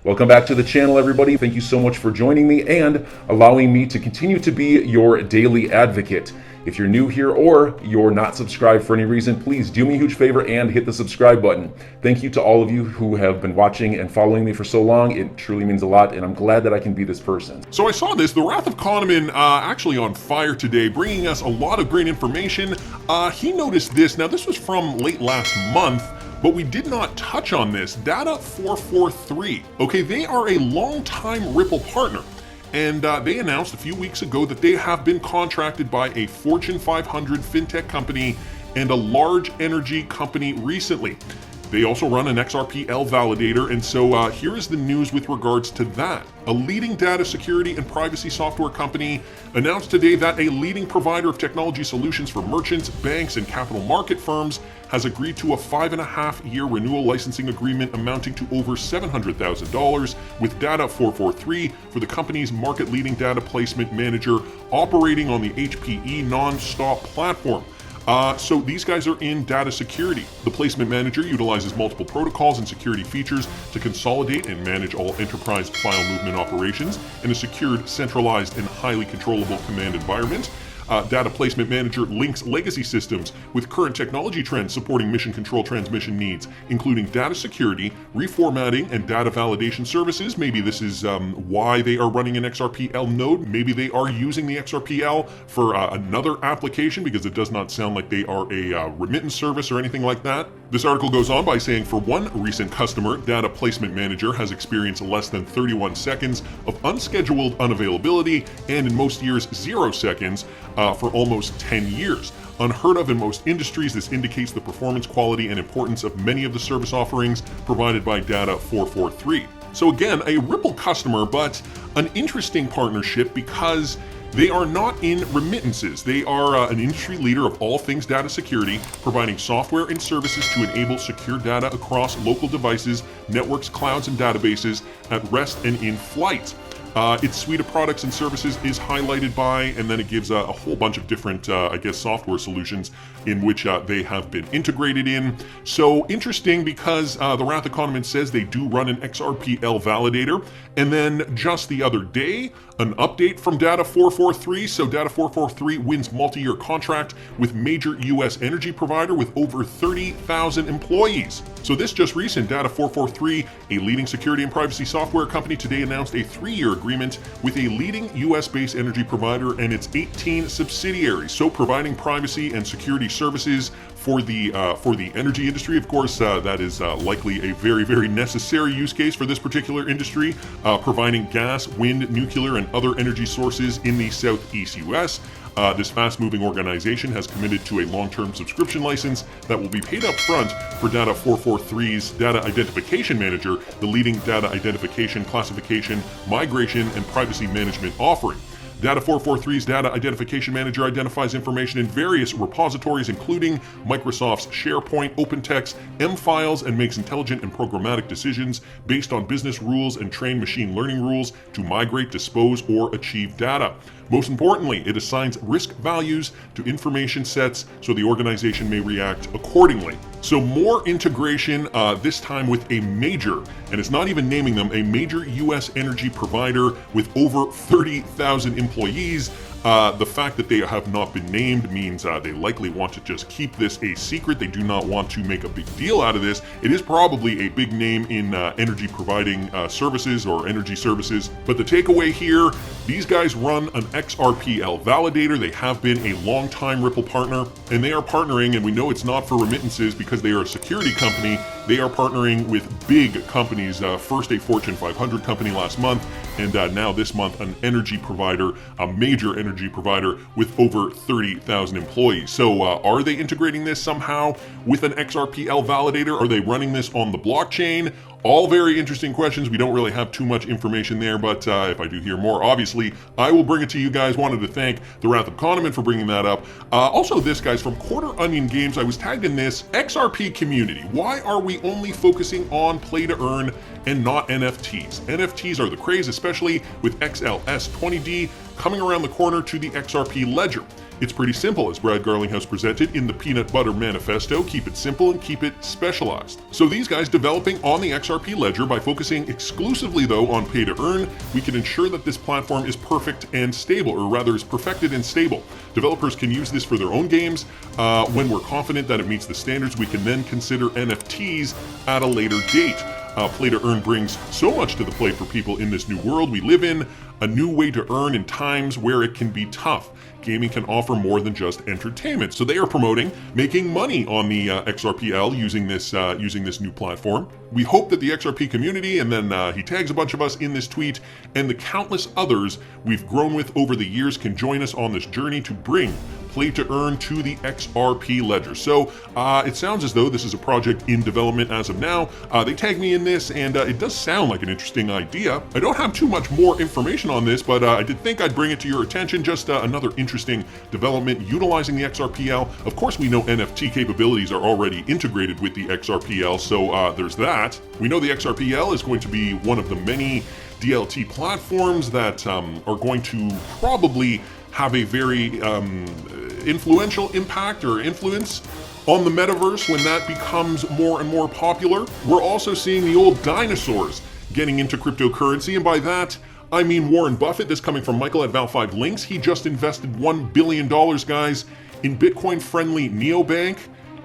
Welcome back to the channel, everybody. Thank you so much for joining me and allowing me to continue to be your daily advocate. If you're new here or you're not subscribed for any reason, please do me a huge favor and hit the subscribe button. Thank you to all of you who have been watching and following me for so long. It truly means a lot, and I'm glad that I can be this person. So I saw this, the Wrath of Kahneman actually on fire today, bringing us a lot of great information. He noticed this. Now, this was from late last month, but we did not touch on this. Data 443. Okay, they are a longtime Ripple partner. And they announced a few weeks ago that they have been contracted by a Fortune 500 fintech company and a large energy company recently. They also run an XRPL validator, and so here is the news with regards to that. A leading data security and privacy software company announced today that a leading provider of technology solutions for merchants, banks, and capital market firms has agreed to a 5.5-year renewal licensing agreement amounting to over $700,000 with Data 443 for the company's market-leading data placement manager operating on the HPE non-stop platform. So these guys are in data security. The placement manager utilizes multiple protocols and security features to consolidate and manage all enterprise file movement operations in a secured, centralized, and highly controllable command environment. Data Placement Manager links legacy systems with current technology trends supporting mission control transmission needs, including data security, reformatting, and data validation services. Maybe this is why they are running an XRPL node. Maybe they are using the XRPL for another application, because it does not sound like they are a remittance service or anything like that. This article goes on by saying, for one recent customer, Data Placement Manager has experienced less than 31 seconds of unscheduled unavailability, and in most years, 0 seconds for almost 10 years. Unheard of in most industries, this indicates the performance, quality, and importance of many of the service offerings provided by Data 443. So again, a Ripple customer, but an interesting partnership because they are not in remittances. They are an industry leader of all things data security, providing software and services to enable secure data across local devices, networks, clouds, and databases at rest and in flight. Its suite of products and services is highlighted by, and then it gives a whole bunch of different, software solutions in which they have been integrated in. So interesting, because the Wrath of Kahneman says they do run an XRPL validator. And then just the other day, an update from Data 443. So Data 443 wins multi-year contract with major US energy provider with over 30,000 employees. So this just recent, Data 443, a leading security and privacy software company, today announced a 3-year agreement with a leading US-based energy provider and its 18 subsidiaries. So providing privacy and security services for the energy industry. Of course, that is likely a very, very necessary use case for this particular industry, providing gas, wind, nuclear, and other energy sources in the Southeast US. This fast-moving organization has committed to a long-term subscription license that will be paid up front for Data 443's Data Identification Manager, the leading data identification, classification, migration, and privacy management offering. Data 443's Data Identification Manager identifies information in various repositories, including Microsoft's SharePoint, OpenText, M-Files, and makes intelligent and programmatic decisions based on business rules and trained machine learning rules to migrate, dispose, or achieve data. Most importantly, it assigns risk values to information sets so the organization may react accordingly. So more integration, this time with a major, and it's not even naming them, a major US energy provider with over 30,000 employees. The fact that they have not been named means they likely want to just keep this a secret. They do not want to make a big deal out of this. It is probably a big name in energy providing services or energy services. But the takeaway here, these guys run an XRPL validator. They have been a long-time Ripple partner, and they are partnering, and we know it's not for remittances because they are a security company. They are partnering with big companies, first a Fortune 500 company last month, and now this month an energy provider, a major energy provider with over 30,000 employees. So are they integrating this somehow with an XRPL validator? Are they running this on the blockchain? All very interesting questions. We don't really have too much information there, but if I do hear more, obviously, I will bring it to you guys. Wanted to thank the Wrath of Kahneman for bringing that up. Also, this guy's from Quarter Onion Games. I was tagged in this. XRP community. Why are we only focusing on play to earn and not NFTs? NFTs are the craze, especially with XLS20D coming around the corner to the XRP ledger. It's pretty simple, as Brad Garlinghouse presented in the Peanut Butter Manifesto. Keep it simple and keep it specialized. So these guys developing on the XRP ledger by focusing exclusively though on pay to earn, we can ensure that this platform is perfect and stable, or rather is perfected and stable. Developers can use this for their own games. When we're confident that it meets the standards, we can then consider NFTs at a later date. Play to earn brings so much to the plate for people in this new world we live in, a new way to earn in times where it can be tough. Gaming can offer more than just entertainment. So they are promoting making money on the XRPL using this new platform. We hope that the XRP community, and then he tags a bunch of us in this tweet, and the countless others we've grown with over the years can join us on this journey to bring play to earn to the XRP ledger. So it sounds as though this is a project in development as of now. They tagged me in this, and it does sound like an interesting idea. I don't have too much more information on this, but I did think I'd bring it to your attention. Just another interesting development utilizing the XRPL. Of course, we know NFT capabilities are already integrated with the XRPL, so there's that. We know the XRPL is going to be one of the many DLT platforms that are going to probably have a very influential impact or influence on the metaverse when that becomes more and more popular. We're also seeing the old dinosaurs getting into cryptocurrency, and by that I mean Warren Buffett. This coming from Michael at Val5 Links. He just invested $1 billion, guys, in Bitcoin-friendly neobank.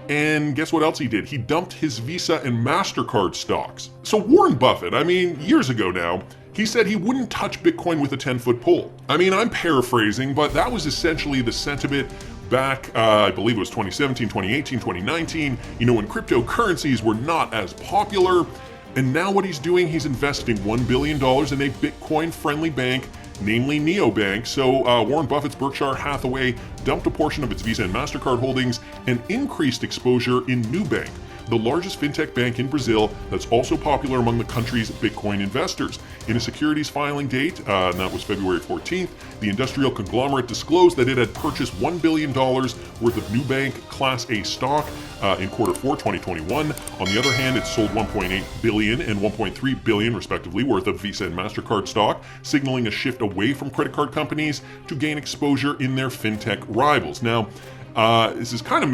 And guess what else he did? He dumped his Visa and MasterCard stocks. So Warren Buffett, I mean, years ago now, he said he wouldn't touch Bitcoin with a 10-foot pole. I mean, I'm paraphrasing, but that was essentially the sentiment back, I believe it was 2017, 2018, 2019, when cryptocurrencies were not as popular. And now what he's doing, he's investing $1 billion in a Bitcoin-friendly bank, namely neobank. So Warren Buffett's Berkshire Hathaway dumped a portion of its Visa and MasterCard holdings and increased exposure in Nubank, the largest fintech bank in Brazil that's also popular among the country's Bitcoin investors. In a securities filing date, and that was February 14th, the industrial conglomerate disclosed that it had purchased $1 billion worth of Nubank Class A stock in quarter 4 2021. On the other hand, it sold $1.8 billion and $1.3 billion respectively worth of Visa and MasterCard stock, signaling a shift away from credit card companies to gain exposure in their fintech rivals. Now, this is kind of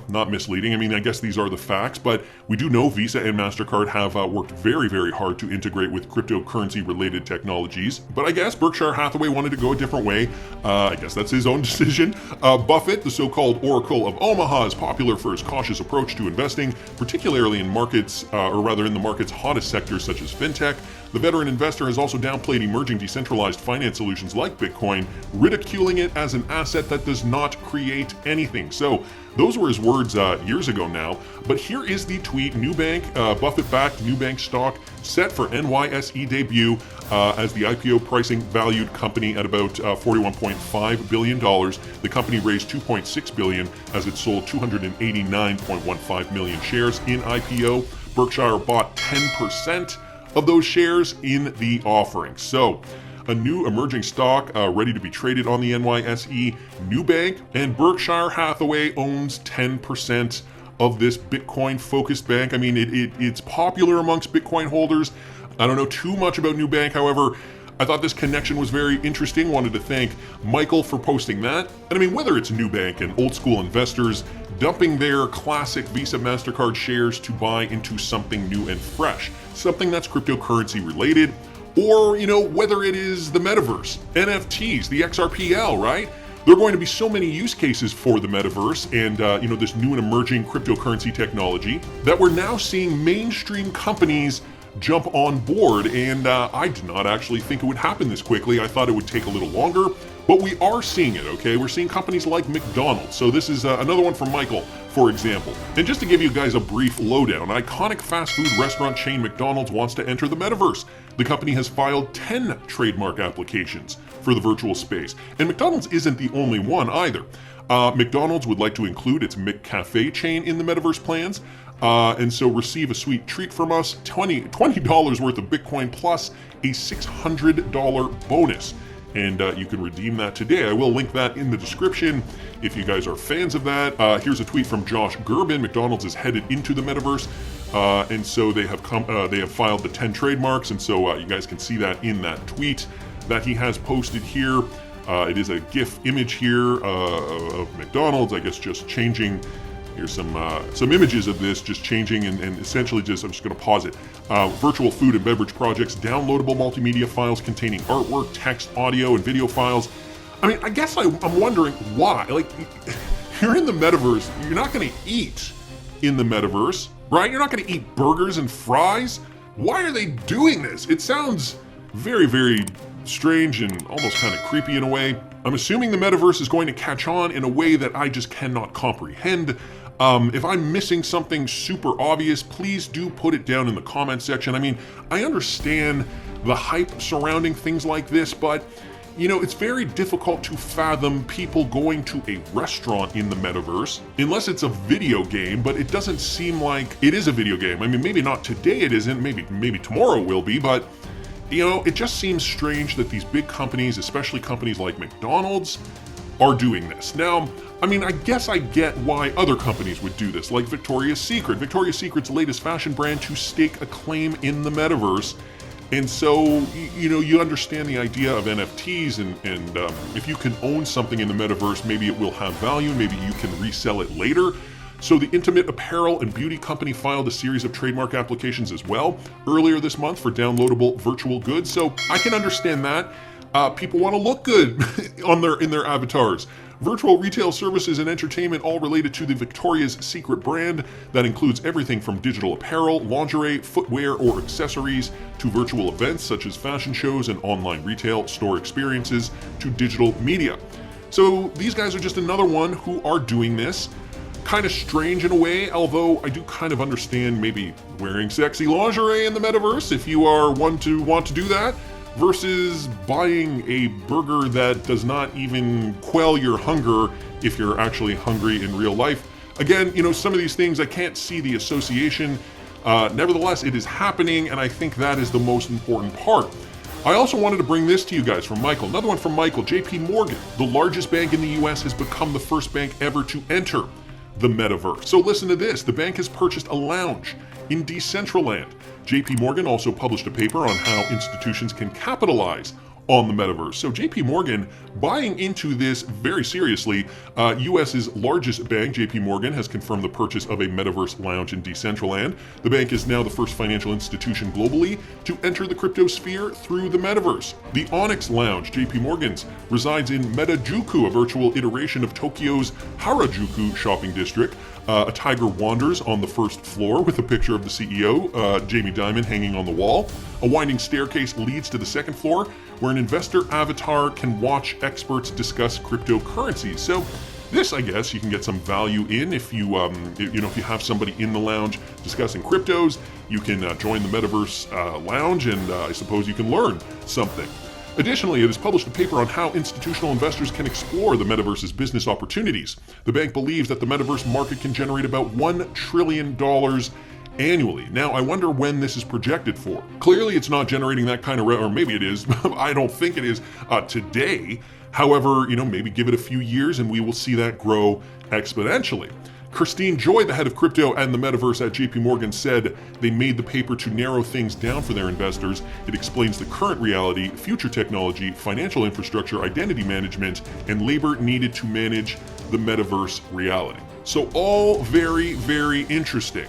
not misleading. I mean, I guess these are the facts, but we do know Visa and MasterCard have worked very, very hard to integrate with cryptocurrency-related technologies. But I guess Berkshire Hathaway wanted to go a different way. I guess that's his own decision. Buffett, the so-called Oracle of Omaha, is popular for his cautious approach to investing, particularly in markets, or rather in the market's hottest sectors such as fintech. The veteran investor has also downplayed emerging decentralized finance solutions like Bitcoin, ridiculing it as an asset that does not create anything. So those were his words years ago now. But here is the tweet. Nubank, Buffett-backed Nubank stock set for NYSE debut as the IPO pricing valued company at about $41.5 billion. The company raised $2.6 billion as it sold 289.15 million shares in IPO. Berkshire bought 10% of those shares in the offering. So a new emerging stock ready to be traded on the NYSE, Nubank, and Berkshire Hathaway owns 10% of this Bitcoin-focused bank. I mean, it's popular amongst Bitcoin holders. I don't know too much about Nubank, however, I thought this connection was very interesting. Wanted to thank Michael for posting that. And I mean, whether it's Nubank and old school investors dumping their classic Visa MasterCard shares to buy into something new and fresh, something that's cryptocurrency related, or, whether it is the Metaverse, NFTs, the XRPL, right? There are going to be so many use cases for the Metaverse and, this new and emerging cryptocurrency technology that we're now seeing mainstream companies jump on board. And I did not actually think it would happen this quickly. I thought it would take a little longer, but we are seeing it, okay? We're seeing companies like McDonald's. So this is another one from Michael, for example. And just to give you guys a brief lowdown, iconic fast food restaurant chain McDonald's wants to enter the Metaverse. The company has filed 10 trademark applications for the virtual space. And McDonald's isn't the only one either. McDonald's would like to include its McCafe chain in the Metaverse plans. And so receive a sweet treat from us, $20 worth of Bitcoin plus a $600 bonus. And you can redeem that today. I will link that in the description if you guys are fans of that. Here's a tweet from Josh Gerben. McDonald's is headed into the Metaverse. And so they have filed the 10 trademarks. And so you guys can see that in that tweet that he has posted here. It is a GIF image here of McDonald's, I guess just changing. Here's some images of this just changing and essentially just, I'm just going to pause it. Virtual food and beverage projects, downloadable multimedia files containing artwork, text, audio, and video files. I mean, I guess I'm wondering why. Like, you're in the metaverse, you're not going to eat in the metaverse, right? You're not going to eat burgers and fries. Why are they doing this? It sounds very, very strange and almost kind of creepy in a way. I'm assuming the metaverse is going to catch on in a way that I just cannot comprehend. If I'm missing something super obvious, please do put it down in the comment section. I mean, I understand the hype surrounding things like this, but you know, it's very difficult to fathom people going to a restaurant in the metaverse, unless it's a video game, but it doesn't seem like it is a video game. I mean, maybe not today it isn't, maybe tomorrow will be, but you know, it just seems strange that these big companies, especially companies like McDonald's, are doing this. Now, I mean, I guess I get why other companies would do this, like Victoria's Secret. Victoria's Secret's latest fashion brand to stake a claim in the metaverse. And so, you know, you understand the idea of NFTs, and if you can own something in the metaverse, maybe it will have value, maybe you can resell it later. So the intimate apparel and beauty company filed a series of trademark applications as well earlier this month for downloadable virtual goods. So I can understand that. People want to look good in their avatars. Virtual retail services and entertainment all related to the Victoria's Secret brand that includes everything from digital apparel, lingerie, footwear, or accessories to virtual events such as fashion shows and online retail store experiences to digital media. So these guys are just another one who are doing this. Kind of strange in a way, although I do kind of understand maybe wearing sexy lingerie in the metaverse if you are one to want to do that, versus buying a burger that does not even quell your hunger if you're actually hungry in real life. Again, you know, some of these things I can't see the association. Nevertheless, it is happening, and I think that is the most important part. I also wanted to bring this to you guys from Michael. Another one from Michael. JP Morgan, the largest bank in the US, has become the first bank ever to enter the metaverse. So listen to this. The bank has purchased a lounge in Decentraland. JP Morgan also published a paper on how institutions can capitalize on the metaverse. So JP Morgan buying into this very seriously. US's largest bank, JP Morgan, has confirmed the purchase of a metaverse lounge in Decentraland. The bank is now the first financial institution globally to enter the crypto sphere through the metaverse. The Onyx Lounge, JP Morgan's, resides in Metajuku, a virtual iteration of Tokyo's Harajuku shopping district. A tiger wanders on the first floor with a picture of the CEO, Jamie Dimon, hanging on the wall. A winding staircase leads to the second floor, where an investor avatar can watch experts discuss cryptocurrencies. So this, I guess, you can get some value in if you, if you have somebody in the lounge discussing cryptos. You can join the Metaverse lounge, and I suppose you can learn something. Additionally, it has published a paper on how institutional investors can explore the metaverse's business opportunities. The bank believes that the metaverse market can generate about $1 trillion annually. Now, I wonder when this is projected for. Clearly, it's not generating that kind of or maybe it is. I don't think it is today. However, maybe give it a few years and we will see that grow exponentially. Christine Joy, the head of crypto and the metaverse at JP Morgan, said they made the paper to narrow things down for their investors. It explains the current reality, future technology, financial infrastructure, identity management, and labor needed to manage the metaverse reality. So all very, very interesting.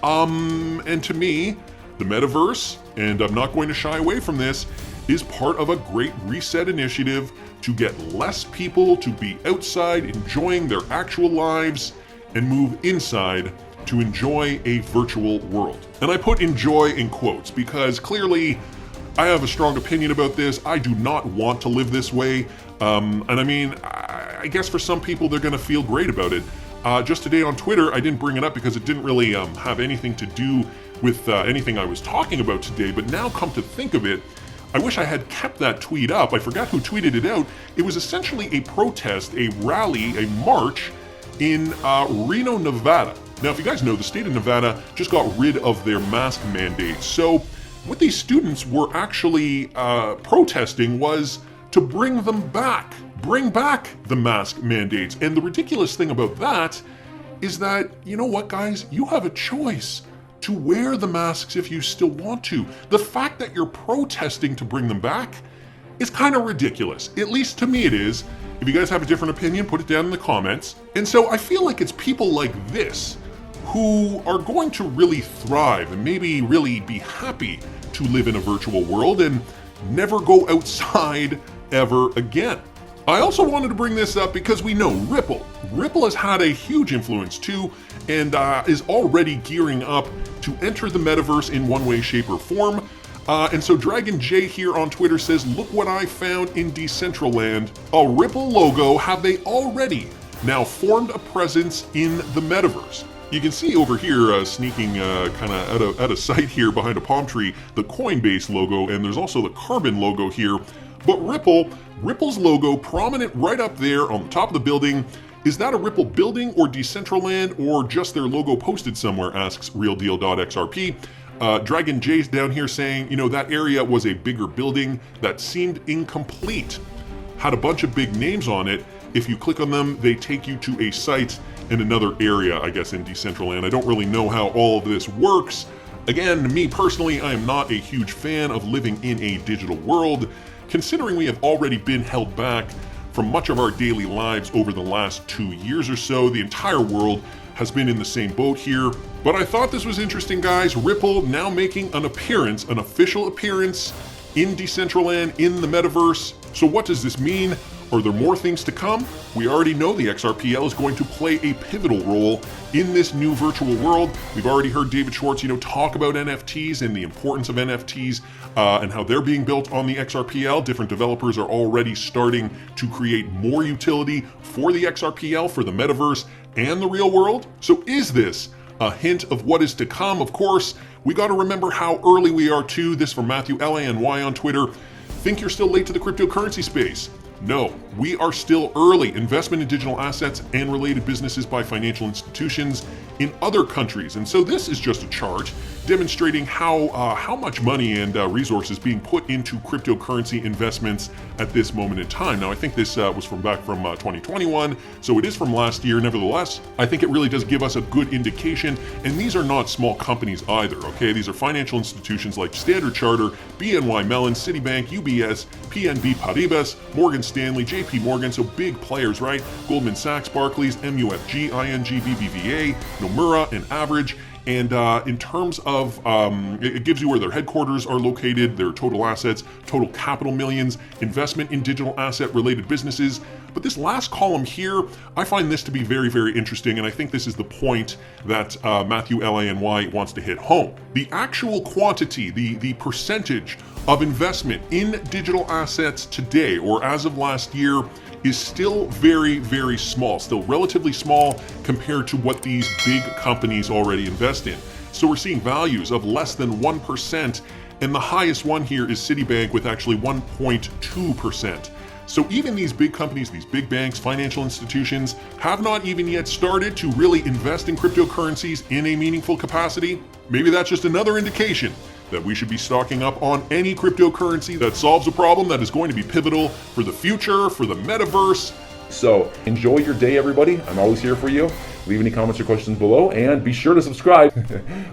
And to me, the metaverse, and I'm not going to shy away from this, is part of a great reset initiative to get less people to be outside enjoying their actual lives and move inside to enjoy a virtual world. And I put enjoy in quotes because clearly I have a strong opinion about this. I do not want to live this way. And I mean, I guess for some people, they're gonna feel great about it. Just today on Twitter, I didn't bring it up because it didn't really have anything to do with anything I was talking about today, but now come to think of it, I wish I had kept that tweet up. I forgot who tweeted it out. It was essentially a protest, a rally, a march in Reno, Nevada. Now, if you guys know, the state of Nevada just got rid of their mask mandates. So what these students were actually protesting was to bring them back, bring back the mask mandates. And the ridiculous thing about that is that, you know what, guys, you have a choice to wear the masks if you still want to. The fact that you're protesting to bring them back is kind of ridiculous. At least to me it is. If you guys have a different opinion, put it down in the comments. And so I feel like it's people like this who are going to really thrive and maybe really be happy to live in a virtual world and never go outside ever again. I also wanted to bring this up because we know Ripple. Ripple has had a huge influence too, and is already gearing up to enter the metaverse in one way, shape, or form. And so Dragon J here on Twitter says, look what I found in Decentraland. A Ripple logo. Have they already now formed a presence in the metaverse? You can see over here, sneaking kind of out of sight here behind a palm tree, the Coinbase logo, and there's also the Carbon logo here. But Ripple's logo prominent right up there on the top of the building. Is that a Ripple building or Decentraland or just their logo posted somewhere, asks realdeal.xrp. Dragon J's down here saying, you know, that area was a bigger building that seemed incomplete. Had a bunch of big names on it. If you click on them, they take you to a site in another area, I guess, in Decentraland. I don't really know how all of this works. Again, me personally, I am not a huge fan of living in a digital world, considering we have already been held back from much of our daily lives over the last 2 years or so. The entire world has been in the same boat here. But I thought this was interesting, guys. Ripple now making an appearance, an official appearance in Decentraland, in the metaverse. So what does this mean? Are there more things to come? We already know the XRPL is going to play a pivotal role in this new virtual world. We've already heard David Schwartz, talk about NFTs and the importance of NFTs and how they're being built on the XRPL. Different developers are already starting to create more utility for the XRPL, for the metaverse and the real world. So is this a hint of what is to come? Of course, we got to remember how early we are too. This from Matthew LANY on Twitter. Think you're still late to the cryptocurrency space? No, we are still early. Investment in digital assets and related businesses by financial institutions in other countries. And so this is just a chart demonstrating how much money and resources being put into cryptocurrency investments at this moment in time. Now, I think this was back from 2021, so it is from last year. Nevertheless, I think it really does give us a good indication. And these are not small companies either, okay? These are financial institutions like Standard Chartered, BNY Mellon, Citibank, UBS, PNB Paribas, Morgan Stanley, JP Morgan, so big players, right? Goldman Sachs, Barclays, MUFG, ING, BBVA, Nomura, and Average. And in terms of, it gives you where their headquarters are located, their total assets, total capital millions, investment in digital asset related businesses. But this last column here, I find this to be very, very interesting. And I think this is the point that Matthew LANY wants to hit home. The actual quantity, the percentage of investment in digital assets today, or as of last year, is still very, very small, still relatively small compared to what these big companies already invest in. So we're seeing values of less than 1%, and the highest one here is Citibank with actually 1.2%. So even these big companies, these big banks, financial institutions, have not even yet started to really invest in cryptocurrencies in a meaningful capacity. Maybe that's just another indication that we should be stocking up on any cryptocurrency that solves a problem that is going to be pivotal for the future, for the metaverse. So enjoy your day, everybody. I'm always here for you. Leave any comments or questions below, and be sure to subscribe.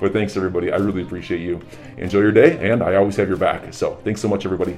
But thanks, everybody. I really appreciate you. Enjoy your day, and I always have your back. So thanks so much, everybody.